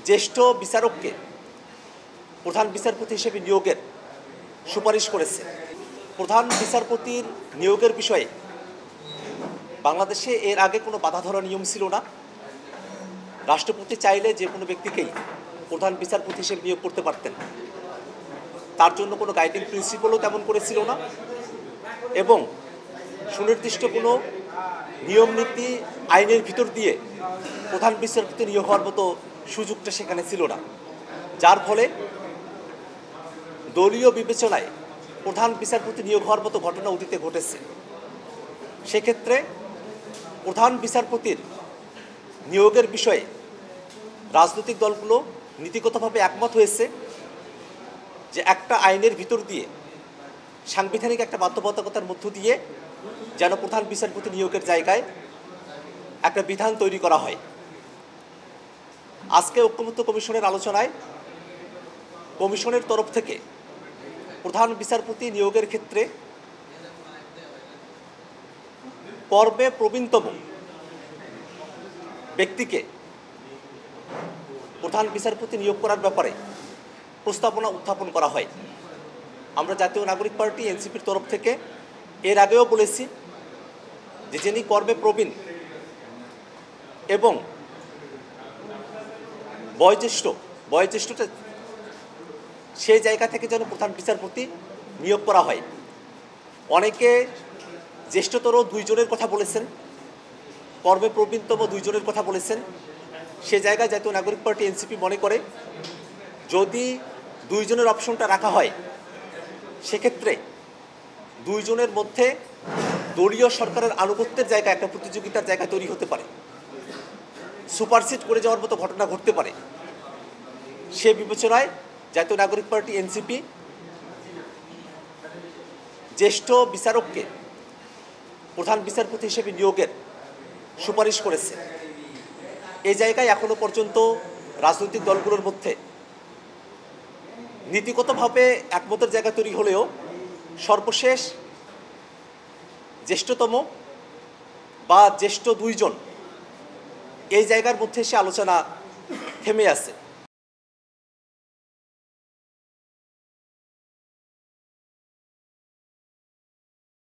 জ্যেষ্ঠ বিচারককে প্রধান বিচারপতি হিসেবে নিয়োগের সুপারিশ করেছে। প্রধান বিচারপতির নিয়োগের বিষয়ে বাংলাদেশে এর আগে কোনো বাধা ধরা নিয়ম ছিল না। রাষ্ট্রপতি চাইলে যে কোনো ব্যক্তিকেই প্রধান বিচারপতি হিসেবে নিয়োগ করতে পারতেন। তার জন্য কোনো গাইডিং প্রিন্সিপালও তেমন করেছিল না এবং সুনির্দিষ্ট কোনো নিয়ম নীতি আইনের ভিতর দিয়ে প্রধান বিচারপতি নিয়োগ হওয়ার মতো সুযোগটা সেখানে ছিল না, যার ফলে দলীয় বিবেচনায় প্রধান বিচারপতি নিয়োগ হওয়ার মতো ঘটনা অতীতে ঘটেছে। সেক্ষেত্রে প্রধান বিচারপতির নিয়োগের বিষয়ে রাজনৈতিক দলগুলো নীতিগতভাবে একমত হয়েছে যে একটা আইনের ভিতর দিয়ে সাংবিধানিক একটা বাধ্যবাধকতার মধ্য দিয়ে যেন প্রধান বিচারপতি নিয়োগের জায়গায় একটা বিধান তৈরি করা হয়। আজকে ঐক্যমত্য কমিশনের আলোচনায় কমিশনের তরফ থেকে প্রধান বিচারপতি নিয়োগের ক্ষেত্রে কর্মে প্রবীণতম ব্যক্তিকে প্রধান বিচারপতি নিয়োগ করার ব্যাপারে প্রস্তাবনা উত্থাপন করা হয়। আমরা জাতীয় নাগরিক পার্টি এনসিপির তরফ থেকে এর আগেও বলেছি যে যিনি কর্মে প্রবীণ এবং বয়োজ্যেষ্ঠতা সেই জায়গা থেকে যেন প্রধান বিচারপতি নিয়োগ করা হয়। অনেকে জ্যেষ্ঠতর দুইজনের কথা বলেছেন, কর্মে প্রবীণতম দুইজনের কথা বলেছেন। সে জায়গায় জাতীয় নাগরিক পার্টি এনসিপি মনে করে যদি দুইজনের অপশনটা রাখা হয় সেক্ষেত্রে দুইজনের মধ্যে দলীয় সরকারের আনুগত্যের জায়গা একটা প্রতিযোগিতার জায়গা তৈরি হতে পারে, সুপারসিড করে যাওয়ার মতো ঘটনা ঘটতে পারে। সে বিবেচনায় জাতীয় নাগরিক পার্টি এনসিপি জ্যেষ্ঠ বিচারককে প্রধান বিচারপতি হিসেবে নিয়োগের সুপারিশ করেছে। এই জায়গায় এখনো পর্যন্ত রাজনৈতিক দলগুলোর মধ্যে নীতিগতভাবে একমতের জায়গা তৈরি হলেও সর্বশেষ জ্যেষ্ঠতম বা জ্যেষ্ঠ দুইজন এই জায়গার মধ্যে সে আলোচনা থেমে আছে।